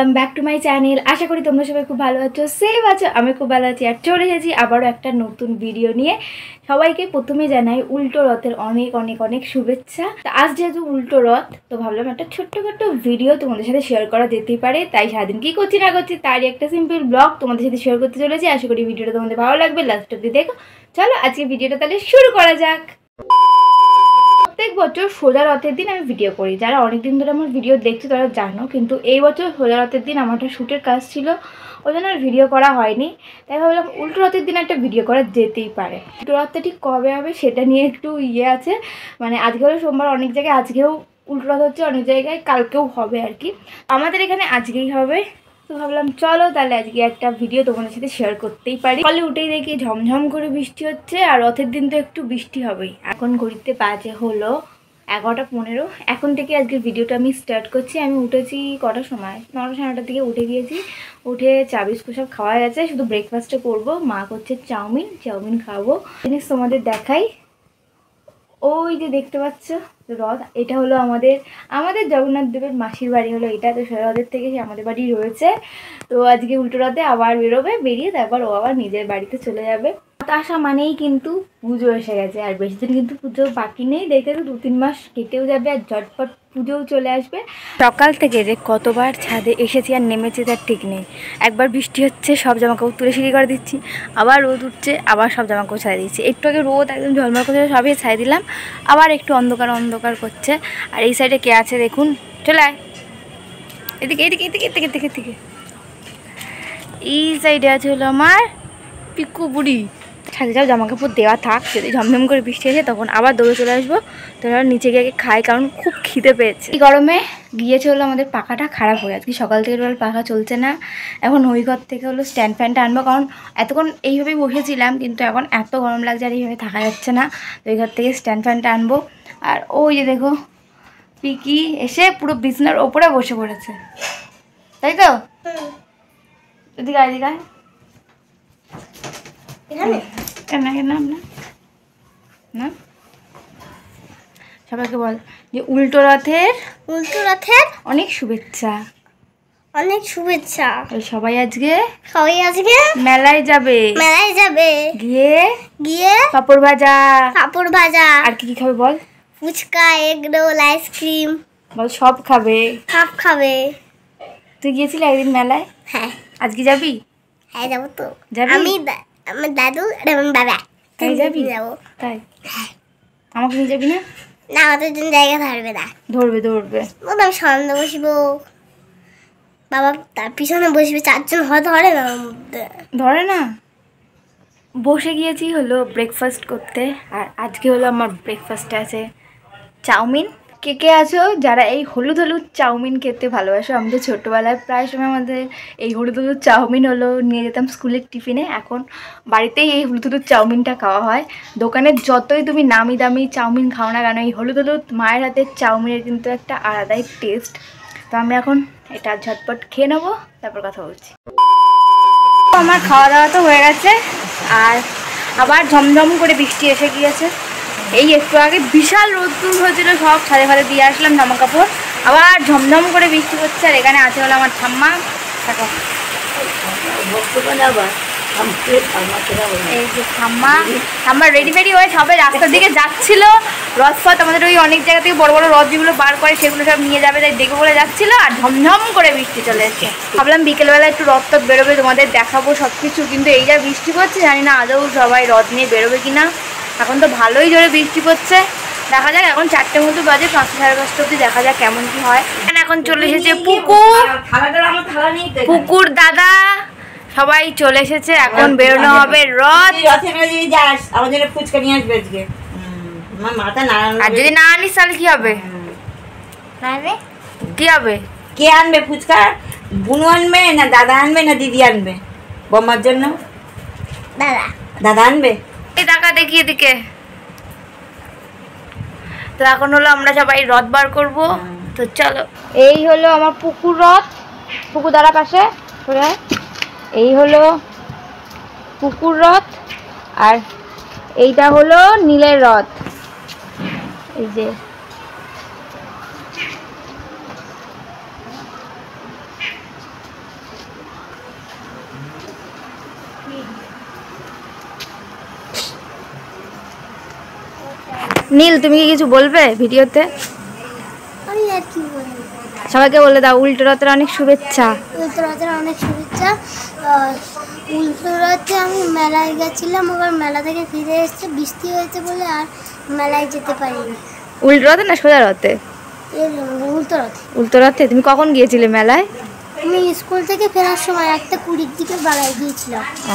Welcome back to my channel. আশা করি তোমরা সবাই খুব ভালো আছো, সেভ আছো। আমি খুব ভালো আছি আর চলে এসেছি আবারও একটা নতুন ভিডিও নিয়ে। সবাইকে প্রথমে জানাই উল্টো রথের অনেক অনেক অনেক শুভেচ্ছা। আজ যেহেতু উল্টো রথ, তো ভাবলাম একটা ছোট্ট ভিডিও তোমাদের সাথে শেয়ার করা যেতেই পারে। তাই সারাদিন কি করছি না করছি তারই একটা সিম্পল ব্লগ তোমাদের সাথে শেয়ার করতে চলেছি। আশা করি ভিডিওটা তোমাদের ভালো লাগবে, লাস্ট অব্দি দেখো। চলো আজকে ভিডিওটা তাহলে শুরু করা যাক। প্রত্যেক বছর সোজা রথের দিন আমি ভিডিও করি। যারা অনেকদিন ধরে আমার ভিডিও দেখছে তারা জানো, কিন্তু এই বছর সোজা রথের দিন আমার একটা শ্যুটের কাজ ছিল, ওই জন্য আর ভিডিও করা হয়নি। তাই ভাবলাম উল্টো রথের দিন একটা ভিডিও করা যেতেই পারে। উল্টো রথটা ঠিক কবে হবে সেটা নিয়ে একটু আছে, মানে আজকে হলো সোমবার, অনেক জায়গায় আজকেও উল্টো রথ হচ্ছে, অনেক জায়গায় কালকেও হবে আর কি। আমাদের এখানে আজকেই হবে। তো ভাবলাম চলো তাহলে আজকে একটা ভিডিও তোমাদের সাথে শেয়ার করতেই পারি। সকালে উঠেই দেখি ঝমঝম করে বৃষ্টি হচ্ছে, আর রথের দিন তো একটু বৃষ্টি হবেই। এখন ঘড়িতে বাজে হলো 11:15। এখন থেকে আজকের ভিডিওটা আমি স্টার্ট করছি। আমি উঠেছি কটার সময়, 9টা 9:30 দিকে উঠে গিয়েছি। উঠে চা বিস্কুট সব খাওয়া গেছে, শুধু ব্রেকফাস্টে করবো। মা করছে চাউমিন খাবো। জিনিস তোমাদের দেখাই, ওই যে দেখতে পাচ্ছ রথ, এটা হলো আমাদের জগন্নাথ দেবের মাসির বাড়ি হলো এটা। তো রথের থেকে আমাদের বাড়ি রয়েছে। তো আজকে উল্টো রথে আবার বেরোবে, বেরিয়ে তারপর ও আবার নিজের বাড়িতে চলে যাবে। রথ আসা মানেই কিন্তু পুজো এসে গেছে, আর বেশি দিন কিন্তু পুজো বাকি নেই। দেখতে তো 2-3 মাস কেটেও যাবে, আর ঝটপট পুজোও চলে আসবে। সকাল থেকে যে কতবার ছাদে এসেছি আর নেমেছি তার ঠিক নেই। একবার বৃষ্টি হচ্ছে, সব জামাকাপড় তুলে সিঁড়ি করে দিচ্ছি, আবার রোদ উঠছে, আবার সব জামাকাপড় ছাড়িয়ে দিচ্ছি। একটু আগে রোদ একদম ঝলমল করছে, সবই ছাই দিলাম, আবার একটু অন্ধকার করছে। আর এই সাইডে কে আছে দেখুন, চলে আয় এদিকে এদিকে এদিকে এদিকে এদিকে এদিকে। এই সাইডে আছে হলো আমার পিকু বুড়ি। ছাদে যাও, জামা কাপড় দেওয়া থাক, যদি ঝমঝম করে বৃষ্টি আসে তখন আবার দৌড়ে চলে আসবো। তোরা নিচে গিয়ে খাই, কারণ খুব খিদে পেয়েছে। এই গরমে গিয়েছে হলো আমাদের পাখাটা খারাপ হয়ে, আজকে সকাল থেকে পাখা চলছে না। এখন ওই ঘর থেকে হলো স্ট্যান্ড ফ্যানটা আনবো, কারণ এতক্ষণ এইভাবেই বসেছিলাম, কিন্তু এখন এত গরম লাগছে আর এইভাবে থাকা যাচ্ছে না। তো ওই ঘর থেকে স্ট্যান্ড ফ্যানটা আনবো। আর ওই যে দেখো পিকি এসে পুরো বিছনার ওপরে বসে পড়েছে, তাই তো? এদিকে এদিকে না, সবাইকে বল যে উল্টো রথের অনেক শুভেচ্ছা। সবাই আজকে মেলায় যাবে গিয়ে পাপড় ভাজা। আর কি খাবে বল? ফুচকা, এগ রোল, আইসক্রিম বল, সব খাবে। তুই গিয়েছিলি একদিন মেলায়? হ্যাঁ। আজকে যাবি? হ্যাঁ যাবো তো। যাবি? আমি আমার দাদু আর আমার বাবা তাই যাবি? যাবো। তাই আমাকে নিয়ে যাবি না? না, আমাদের জন্য জায়গা ধরবে না। ধরবে আমি সামনে বসবো, বাবা তার পিছনে বসবে, 4 জন ধরে না, ধরে না। বসে গিয়েছি হলো ব্রেকফাস্ট করতে, আর আজকে হলো আমার ব্রেকফাস্টে আছে চাউমিন। কে আছো যারা এই হলুদ চাউমিন খেতে ভালোবাসো? আমি তো ছোটোবেলায় প্রায় সময় আমাদের এই হলুদ চাউমিন হলো নিয়ে যেতাম স্কুলের টিফিনে। এখন বাড়িতেই এই হলুদ চাউমিনটা খাওয়া হয়। দোকানের যতই তুমি নামি দামি চাউমিন খাও না কেন, এই হলুদ মায়ের হাতের চাউমিনের কিন্তু একটা আলাদাই টেস্ট। তো আমি এখন এটা ঝটপট খেয়ে নেবো, তারপর কথা বলছি। আমার খাওয়া দাওয়া তো হয়ে গেছে, আর আবার ঝমঝম করে বৃষ্টি এসে গিয়েছে। এই একটু আগে বিশাল রোদ্দুর হয়েছিল, সব ছাদে ফাদে দিয়ে আসলাম জামা কাপড়, আবার ঝমঝম করে বৃষ্টি হচ্ছে। আর এখানে আছে হলো আমার ঠাম্মা। এই যে ঠাম্মা রেডি হয়ে সবাই রাস্তার দিকে যাচ্ছিল। রথ আমাদের ওই অনেক জায়গা থেকে বড় রথ যেগুলো বার করে সেগুলো সব নিয়ে যাবে, তাই দেখে বলে যাচ্ছিল, আর ঝমঝম করে বৃষ্টি চলে এসেছে। ভাবলাম বিকেলবেলা একটু রথ বেরোবে, তোমাদের দেখাবো সব কিছু, কিন্তু এই যা বৃষ্টি পড়ছে জানি না আদৌ সবাই রথ নিয়ে বেরোবে কিনা। এখন তো ভালোই জোরে বৃষ্টি পড়ছে, দেখা যাক। এখন 4টের মতো বাজে, 5টা 5:30 অব্দি দেখা যাক কেমন কি হয়। এখন চলে এসেছে পুকুর দাদা, সবাই চলে এসেছে। এখন বেরোনো হবে রথ। ফুচকা নিয়ে আসবে আজকে, আর যদি না আনিস তাহলে কি হবে? কে আনবে ফুচকা? বুনু আনবে না দাদা আনবে না দিদি আনবে? বোমার জন্য দাদা আনবে। এই টাকা দেখি এদিকে। তো এখন হলো আমরা সবাই রথ বার করবো, তো চলো। এই হলো আমার পুকুর রথ, পুকুর দাঁড়া পাশে। এই হলো পুকুর রথ, আর এইটা হলো নীলের রথ। এই যে নীল তুমি কি কিছু বলবে ভিডিওতে? আমি আর কি বলবো, সবাইকে বলে দাও উল্টো রথের অনেক শুভেচ্ছা। উল্টো রথের অনেক শুভেচ্ছা। উল্টো রথে আমি মেলায় গেছিলাম, আবার মেলা থেকে ফিরে এসেছে, বৃষ্টি হয়েছে বলে আর মেলায় যেতে পারিনি। উল্টো রথে না সোজা রথে? উল্টো রথে। উল্টো রথে। তুমি কখন গিয়েছিলে মেলায়? আমি স্কুল থেকে ফেরার সময় 1:20 দিকে বাড়ায় গিয়েছিলাম। ও,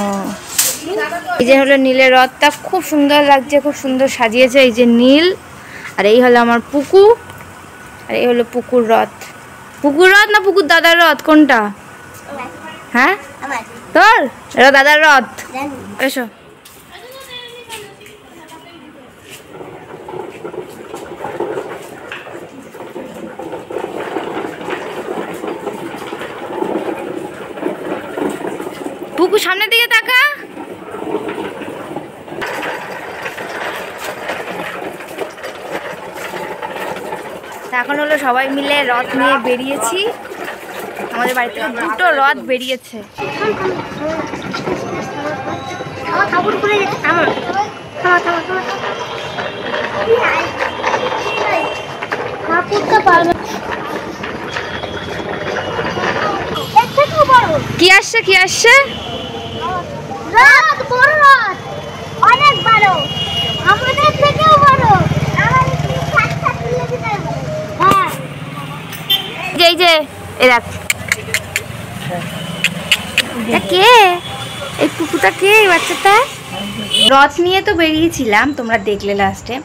এই যে হলো নীলের রথটা, খুব সুন্দর লাগছে, খুব সুন্দর সাজিয়েছে। এই যে নীল, আর এই হলো আমার পুকু, আর এই হলো পুকুর রথ। পুকুর রথ না পুকুর দাদার রথ কোনটা? হ্যাঁ তোর, এটা দাদার রথ। এসো। পুকু সামনের দিকে তাকা। এখন হলো সবাই মিলে রথ নিয়ে বেরিয়েছি। আমাদের বাড়ি থেকে 2টো রথ বেরিয়েছে। কি আসছে কি আসছে? রথ, বড় রথ, অনেক বড়, আমাদের থেকেও বড়। হ্যাঁ, এই যে এই দেখ, কে এই পুকুরটা, কে এই বাচ্চাটা? রথ নিয়ে তো বেরিয়েছিলাম, তোমরা দেখলে লাস্টে।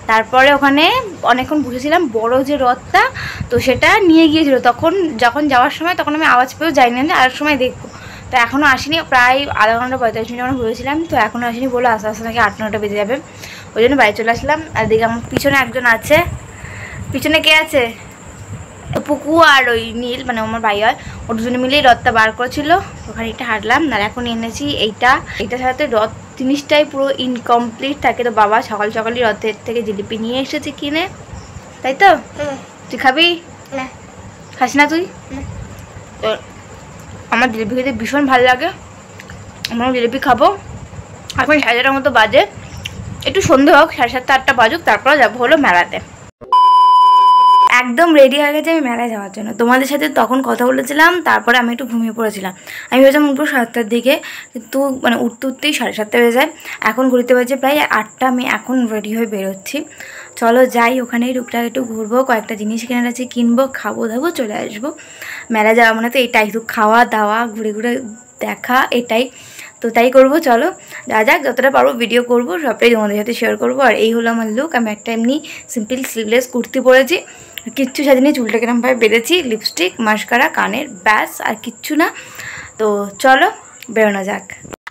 তারপরে ওখানে অনেকক্ষণ বসেছিলাম, বড় যে রথটা, তো সেটা নিয়ে গিয়েছিল। তখন যখন যাওয়ার সময় তখন আমি আওয়াজ পেয়েও যাইনি যে আর সময় দেখবো, তো এখনও আসেনি। প্রায় আধা ঘন্টা 45 মিনিট আমরা বসেছিলাম, তো এখনও আসেনি। বলে আস্তে আস্তে নাকি 8-9টা বেজে যাবে, ওই জন্য বাড়ি চলে আসলাম। আর দেখি আমার পিছনে একজন আছে। পিছনে কে আছে? পুকু আর ওই নীল, মানে আমার ভাই হয়, ও দুজনে মিলেই রথটা বার করেছিল। ওখানে একটা হাঁটলাম। আর এখন এনেছি এইটা সাথে রথ জিনিসটাই পুরো ইনকমপ্লিট থাকে। তো বাবা সকাল সকালই রথের থেকে জিলিপি নিয়ে এসেছে কিনে, তাই তো? তুই খাবি? খাস না তুই? তো আমার জিলিপি খেতে ভীষণ ভালো লাগে, আমরা জিলিপি খাবো। এখন 7:30টার মতো বাজে, একটু সন্ধে হোক, 7:30-8টা বাজুক, তারপরে যাবো হলো মেলাতে। একদম রেডি হয়ে গেছে আমি মেলায় যাওয়ার জন্য। তোমাদের সাথে তখন কথা বলেছিলাম, তারপরে আমি একটু ঘুমিয়ে পড়েছিলাম। আমি ভেবেছিলাম উঠবো 7টার দিকে, কিন্তু মানে উঠতে উঠতেই 7:30 বেজে যায়। এখন ঘুরতে বাজে প্রায় 8টা। আমি এখন রেডি হয়ে বেরোচ্ছি। চলো যাই, ওখানেই টুকটাক একটু ঘুরবো, কয়েকটা জিনিস কেনার আছে কিনবো, খাবো দাবো, চলে আসবো। মেলা যাওয়া মানে তো এটাই, তো খাওয়া দাওয়া ঘুরে ঘুরে দেখা, এটাই তো, তাই করবো। চলো যা যাক, যতটা পারবো ভিডিও করবো, সবটাই তোমাদের সাথে শেয়ার করবো। আর এই হলো আমার লুক। আমি একটা এমনি সিম্পল স্লিভলেস কুর্তি পরেছি, কিচ্ছু সাজিনি, চুলটা কিরমভাবে বেঁধেছি, লিপস্টিক, মাস্কারা, কানের, ব্যাস, আর কিচ্ছু না। তো চলো বেরোনো যাক।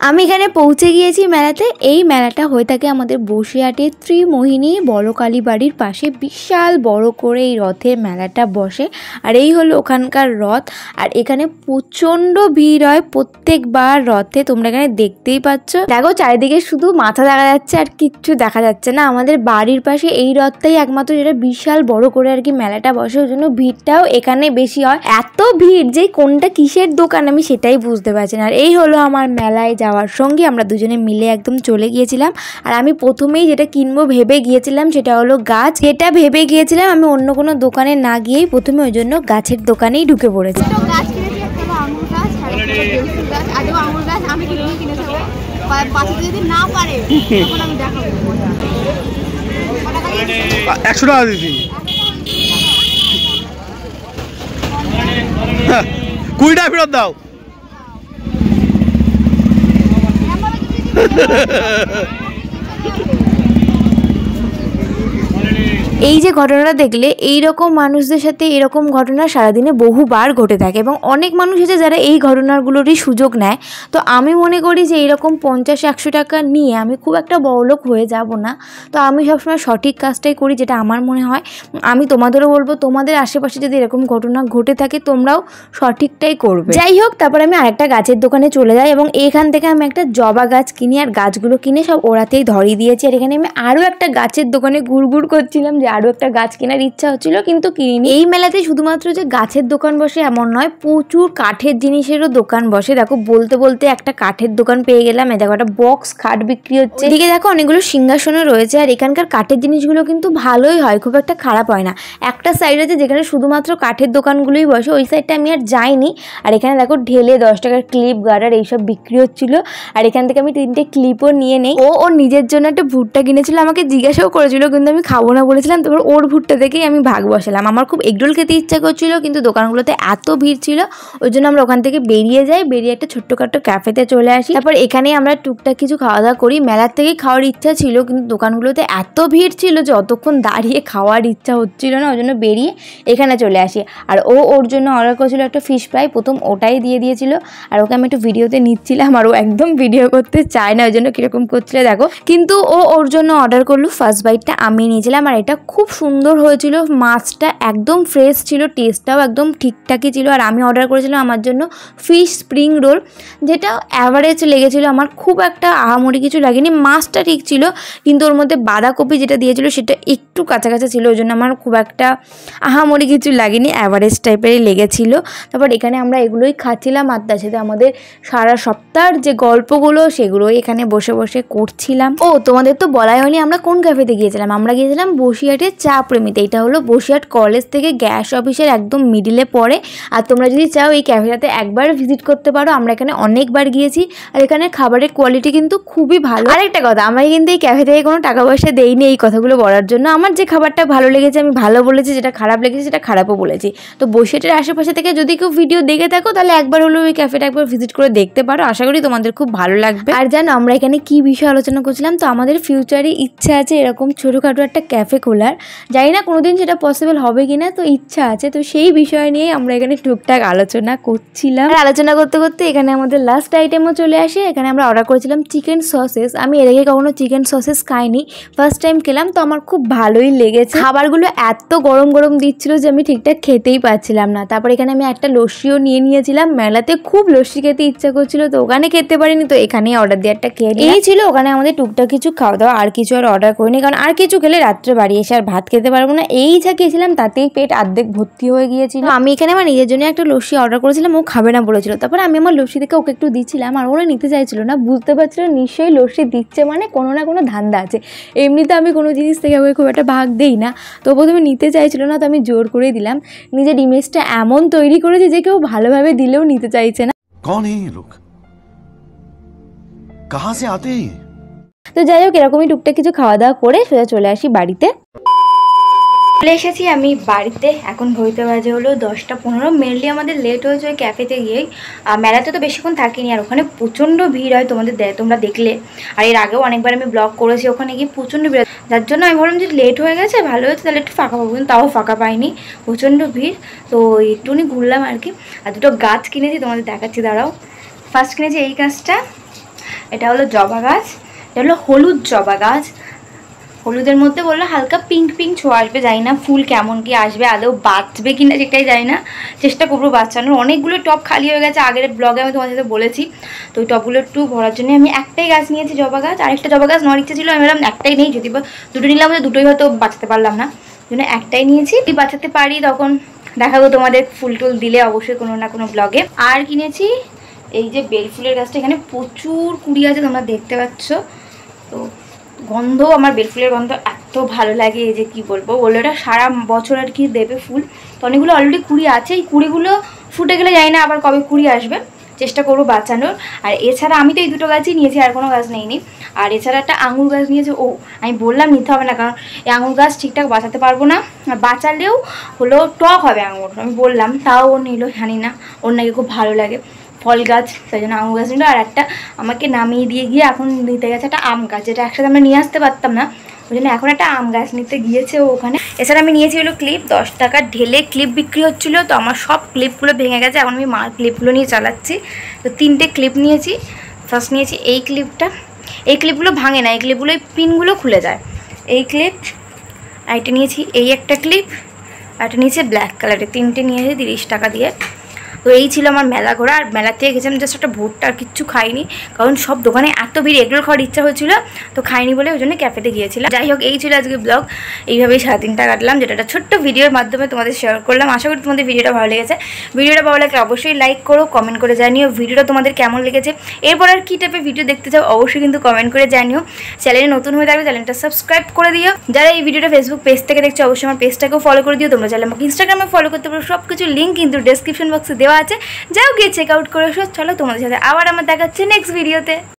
আমি এখানে পৌঁছে গিয়েছি মেলাতে। এই মেলাটা হয়ে থাকে আমাদের বসিরহাটের ত্রিমোহিনী বড়কালী বাড়ির পাশে। বিশাল বড় করে এই রথের মেলাটা বসে, আর এই হলো ওখানকার রথ। আর এখানে প্রচণ্ড ভিড় হয় প্রত্যেকবার রথে, তোমরা এখানে দেখতেই পাচ্ছ। দেখো চারিদিকে শুধু মাথা দেখা যাচ্ছে আর কিচ্ছু দেখা যাচ্ছে না। আমাদের বাড়ির পাশে এই রথটাই একমাত্র যেটা বিশাল বড় করে আর কি মেলাটা বসে, ওই জন্য ভিড়টাও এখানে বেশি হয়। এত ভিড় যে কোনটা কিসের দোকান আমি সেটাই বুঝতে পারছি না। আর এই হলো আমার মেলায় যাওয়ার সঙ্গে, আমরা দুজনে মিলে একদম চলে গিয়েছিলাম। আর আমি প্রথমেই যেটা কিনবো ভেবে গিয়েছিলাম সেটা হলো গাছ। যেটা ভেবে গিয়েছিলাম আমি অন্য কোনো দোকানে না গিয়েই প্রথমে ওই জন্য গাছের দোকানেই ঢুকে পড়েছি। গাছ কিনেছি, একটা আঙুর গাছ, বেলফুল গাছ, আজও আঙুর গাছ আমি কিনেছি। বাচ্চাদের যদি না পারে তখন আমি দেখাবো। 100 টাকা দিদি, 20 টাকা ফেরত দাও। এই যে ঘটনাটা দেখলে, এই রকম মানুষদের সাথে এরকম ঘটনা সারাদিনে বহুবার ঘটে থাকে, এবং অনেক মানুষ আছে যারা এই ঘটনাগুলোরই সুযোগ নেয়। তো আমি মনে করি যে এইরকম 50-100 টাকা নিয়ে আমি খুব একটা বড়লোক হয়ে যাব না। তো আমি সবসময় সঠিক কাজটাই করি, যেটা আমার মনে হয়। আমি তোমাদেরও বলবো, তোমাদের আশেপাশে যদি এরকম ঘটনা ঘটে থাকে তোমরাও সঠিকটাই করবে। যাই হোক, তারপরে আমি আরেকটা গাছের দোকানে চলে যাই, এবং এখান থেকে আমি একটা জবা গাছ কিনি। আর গাছগুলো কিনে সব ওরাতেই ধরিয়ে দিয়েছি। আর এখানে আমি আরও একটা গাছের দোকানে ঘুরঘুর করছিলাম যে আরও একটা গাছ কেনার ইচ্ছা হচ্ছিল, কিন্তু কিনিনি। এই মেলাতে শুধুমাত্র যে গাছের দোকান বসে এমন নয়, প্রচুর কাঠের জিনিসেরও দোকান বসে। দেখো বলতে বলতে একটা কাঠের দোকান পেয়ে গেলাম। দেখো একটা বক্স খাট বিক্রি হচ্ছে, এদিকে দেখো অনেকগুলো সিংহাসনও রয়েছে। আর এখানকার কাঠের জিনিসগুলো কিন্তু ভালোই হয়, খুব একটা খারাপ হয় না। একটা সাইড আছে যেখানে শুধুমাত্র কাঠের দোকানগুলোই বসে, ওই সাইডটা আমি আর যাইনি। আর এখানে দেখো ঢেলে 10 টাকার ক্লিপ, গার্ডার এইসব বিক্রি হচ্ছিল। আর এখান থেকে আমি 3টে ক্লিপও নিয়ে নেই। ওর নিজের জন্য একটা ভুট্টা কিনেছিল, আমাকে জিজ্ঞাসাও করেছিল, কিন্তু আমি খাবো না বলেছিলাম। তারপর ওর ভুট্টা দেখেই আমি ভাগ বসালাম। আমার খুব এগরোল খেতে ইচ্ছা করছিল, কিন্তু দোকানগুলোতে এত ভিড় ছিল, ওই জন্য আমরা ওখান থেকে বেরিয়ে যাই। বেরিয়ে একটা ছোট্টখাটো ক্যাফেতে চলে আসি। তারপর এখানেই আমরা টুকটাক কিছু খাওয়া দাওয়া করি। মেলার থেকে খাওয়ার ইচ্ছা ছিল, কিন্তু দোকানগুলোতে এত ভিড় ছিল যে অতক্ষণ দাঁড়িয়ে খাওয়ার ইচ্ছা হচ্ছিল না, ওই জন্য বেরিয়ে এখানে চলে আসি। আর ওর জন্য অর্ডার করেছিল একটা ফিশ ফ্রাই, প্রথম ওটাই দিয়ে দিয়েছিল। আর ওকে আমি একটু ভিডিওতে নিচ্ছিলাম, আর ও একদম ভিডিও করতে চায় না, ওই জন্য কীরকম করছিল দেখো। কিন্তু ওর জন্য অর্ডার করলো। ফার্স্ট বাইটটা আমি নিয়েছিলাম, আর এটা খুব সুন্দর হয়েছিল। মাছটা একদম ফ্রেশ ছিল, টেস্টটাও একদম ঠিকঠাকই ছিল। আর আমি অর্ডার করেছিলাম আমার জন্য ফিশ স্প্রিং রোল, যেটা অ্যাভারেজ লেগেছিলো আমার, খুব একটা আহামরি কিছু লাগেনি। মাছটা ঠিক ছিল, কিন্তু ওর মধ্যে বাঁধাকপি যেটা দিয়েছিল সেটা একটু কাছাকাছি ছিল, ওই জন্য আমার খুব একটা আহামরি কিছু লাগেনি, অ্যাভারেজ টাইপেরই লেগেছিলো। তারপর এখানে আমরা এগুলোই খাচ্ছিলাম, আর তার সাথে আমাদের সারা সপ্তাহের যে গল্পগুলো সেগুলো এখানে বসে বসে করছিলাম। তোমাদের তো বলাই হয়নি আমরা কোন ক্যাফেতে গিয়েছিলাম। আমরা গিয়েছিলাম বসিরহাটের চা প্রেমীতে। এটা হলো বসিরহাট কলেজ থেকে গ্যাস অফিসের একদম মিডিলে পড়ে। আর তোমরা যদি চাও এই ক্যাফেটাতে একবার ভিজিট করতে পারো। আমরা এখানে অনেকবার গিয়েছি, আর এখানে খাবারের কোয়ালিটি কিন্তু খুবই ভালো। আরেকটা কথা, আমরা কিন্তু এই ক্যাফে থেকে কোনো টাকা পয়সা দেইনি এই কথাগুলো বলার জন্য। আমার যে খাবারটা ভালো লেগেছে আমি ভালো বলেছি, যেটা খারাপ লেগেছে সেটা খারাপও বলেছি। তো বসিরহাটের আশেপাশে থেকে যদি কেউ ভিডিও দেখে থাকো, তাহলে একবার হলেও ওই ক্যাফেটা একবার ভিজিট করে দেখতে পারো। আশা করি তোমাদের খুব ভালো লাগবে। আর জানো আমরা এখানে কি বিষয়ে আলোচনা করছিলাম, তো আমাদের ফিউচারে ইচ্ছা আছে এরকম ছোটোখাটো একটা ক্যাফে খোলার। জানি না কোনোদিন সেটা পসিবল হবে কিনা, তো ইচ্ছা আছে। তো সেই বিষয় নিয়েই আমরা এখানে টুকটাক আলোচনা করছিলাম। আর আলোচনা করতে করতে এখানে আমাদের লাস্ট আইটেমও চলে আসে। এখানে আমরা অর্ডার করেছিলাম চিকেন সসেস। আমি এর আগে কখনো চিকেন সসেস খাইনি, ফার্স্ট টাইম খেলাম, তো আমার খুব ভালোই লেগেছে। খাবারগুলো এত গরম গরম দিচ্ছিল যে আমি ঠিকঠাক খেতেই পারছিলাম না। তারপর এখানে আমি একটা লস্যিও নিয়েছিলাম। মেলাতে খুব লস্যি খেতে ইচ্ছা করছিল, তো ওখানে খেতে পারিনি, তো এখানেই অর্ডার দিয়ে একটা খেয়ে এই ছিল। ওখানে আমাদের টুকটাক কিছু খাওয়া দাওয়া, আর কিছু আর অর্ডার করিনি, কারণ আর কিছু খেলে রাত্রে বাড়ি এসে আর ভাত খেতে পারবো না। এই যা খেয়েছিলাম তাতেই পেট অর্ধেক ভর্তি হয়ে গিয়েছিল। আমি এখানে আমার নিজের জন্য একটা লস্যি অর্ডার করেছিলাম, ও খাবে না বলেছিল। তারপর আমি আমার লস্যি থেকে ওকে একটু দিচ্ছিলাম, আর ওরা নিতে চাইছিল না। বুঝতে পারছিল নিশ্চয়ই লস্যি দিচ্ছে মানে কোনো না কোনো ধান্দা আছে। এমনিতে আমি কোনো জিনিস থেকে ওকে খুব একটা ভাগ দেই না, তো প্রথমে নিতে চাইছিল না, তো আমি জোর করে দিলাম। নিজের ইমেজটা এমন তৈরি করেছি যে কেউ ভালোভাবে দিলেও নিতে চাইছে না। कौन है ये लोग, कहां से आते हैं? তো যাই হোক, এরকমই টুকটাক কিছু খাওয়া দাওয়া করে সোজা চলে আসি বাড়িতে। চলে এসেছি আমি বাড়িতে। এখন ঘড়িতে বাজে হলো 10টা 15। মেনলি আমাদের লেট হয়েছে ওই ক্যাফেতে গিয়েই। মেলাতে তো বেশিক্ষণ থাকিনি, আর ওখানে প্রচণ্ড ভিড় হয়, তোমরা দেখলে। আর এর আগেও অনেকবার আমি ব্লগ করেছি, ওখানে গিয়ে প্রচণ্ড ভিড়, যার জন্য আমি ভাবলাম যে লেট হয়ে গেছে, ভালো হয়েছে, তাহলে একটু ফাঁকা পাবো, কিন্তু তাও ফাঁকা পাইনি, প্রচণ্ড ভিড়। তো একটুখানি ঘুরলাম আর কি। আর দুটো গাছ কিনেছি, তোমাদের দেখাচ্ছি, দাঁড়াও। ফার্স্ট কিনেছি এই গাছটা, এটা হলো জবা গাছ, এটা হলো হলুদ জবা গাছ। হলুদের মধ্যে বললো হালকা পিঙ্ক পিঙ্ক ছোঁয়া আসবে, জানি না ফুল কেমন কি আসবে, আদৌ বাঁচবে কিনা সেটাই জানি না, চেষ্টা করবো বাঁচানোর। অনেকগুলো টব খালি হয়ে গেছে, আগের ব্লগে আমি তোমার সাথে বলেছি। তো ওই টবগুলো একটু ভরার জন্য আমি একটাই গাছ নিয়েছি, জবা গাছ। আরেকটা জবা গাছ নেওয়ার ইচ্ছে ছিল, আমি ভাবলাম একটাই নেই, যদি দুটো নিলাম, দুটোই হয়তো বাঁচাতে পারলাম না, জন্য একটাই নিয়েছি। যদি বাঁচাতে পারি তখন দেখাবো তোমাদের, ফুল টুল দিলে অবশ্যই কোনো না কোনো ব্লগে। আর কিনেছি এই যে বেল ফুলের গাছটা, এখানে প্রচুর কুড়ি আছে, তোমরা দেখতে পাচ্ছ। তো গন্ধ, আমার বেলফুলের গন্ধ এত ভালো লাগে, এই যে কি বলবো, এটা সারা বছর আর কি দেবে ফুল। তো অনেকগুলো অলরেডি কুড়ি আছে, এই কুড়িগুলো ফুটে গেলে যাই না আবার কবে কুড়ি আসবে, চেষ্টা করবো বাঁচানোর। আর এছাড়া আমি তো এই দুটো গাছই নিয়েছি, আর কোনো গাছ নেইনি। আর এছাড়া একটা আঙুর গাছ নিয়েছি। আমি বললাম নিতে হবে না, কারণ এই আঙুর গাছ ঠিকঠাক বাঁচাতে পারবো না, আর বাঁচালেও হলো টক হবে আঙুর, আমি বললাম। তাও ও নিল, জানি না, ওর নাকি খুব ভালো লাগে ফল গাছ, সেই জন্য আঙুর গাছ নিল। আর একটা আমাকে নামিয়ে দিয়ে গিয়ে এখন নিতে গেছে একটা আম গাছ, যেটা একসাথে আমরা নিয়ে আসতে পারতাম না, ওই জন্য এখন একটা আম গাছ নিতে গিয়েছে ওখানে। এছাড়া আমি নিয়েছি হলো ক্লিপ, 10 টাকা ঢেলে ক্লিপ বিক্রি হচ্ছিলো। তো আমার সব ক্লিপগুলো ভেঙে গেছে, এখন আমি মার ক্লিপগুলো নিয়ে চালাচ্ছি। তো 3টে ক্লিপ নিয়েছি। ফার্স্ট নিয়েছি এই ক্লিপটা, এই ক্লিপগুলো ভাঙে না, এই ক্লিপগুলো এই পিনগুলো খুলে যায়, এই ক্লিপ। আর এটা নিয়েছি এই একটা ক্লিপ, আর এটা নিয়েছি ব্ল্যাক কালারের, 3টে নিয়েছি 30 টাকা দিয়ে। তো এই ছিল আমার মেলা ঘোরা। আর মেলা থেকে গেছিলাম জাস্ট একটা ভোটটা, আর কিচ্ছু খাইনি, কারণ সব দোকানে এত ভিড়, এগরোল খাওয়ার ইচ্ছা হয়েছিল, তো খাইনি বলে ওই জন্য ক্যাফেতে গিয়েছিলাম। যাই হোক, এই ছিল আজকে ব্লগ। এইভাবেই সারাদিনটা কাটলাম, যেটা একটা ছোট্ট ভিডিওর মাধ্যমে তোমাদের শেয়ার করলাম। আশা করি তোমাদের ভিডিওটা ভালো লেগেছে। ভিডিওটা ভালো লাগলে অবশ্যই লাইক করো, কমেন্ট করে জানিও ভিডিওটা তোমাদের কেমন লেগেছে। এরপর আর কী টাইপের ভিডিও দেখতে চাও অবশ্যই কিন্তু কমেন্ট করে জানিও। চ্যানেলে নতুন হয়ে থাকলে চ্যানেলটা সাবস্ক্রাইব করে দিও। যারা এই ভিডিওটা ফেসবুক পেজ থেকে দেখছো অবশ্যই আমার পেজটাকেও ফলো করে দিও। তোমরা চাইলে আমাকে ইনস্টাগ্রামে ফলো করতে পারো, সব কিছু লিঙ্ক কিন্তু ডেসক্রিপশন বক্সে দেওয়া আছে, যাও গিয়ে চেক আউট করে এসো। চলো, তোমাদের সাথে আবার আমার দেখাচ্ছে নেক্সট ভিডিওতে।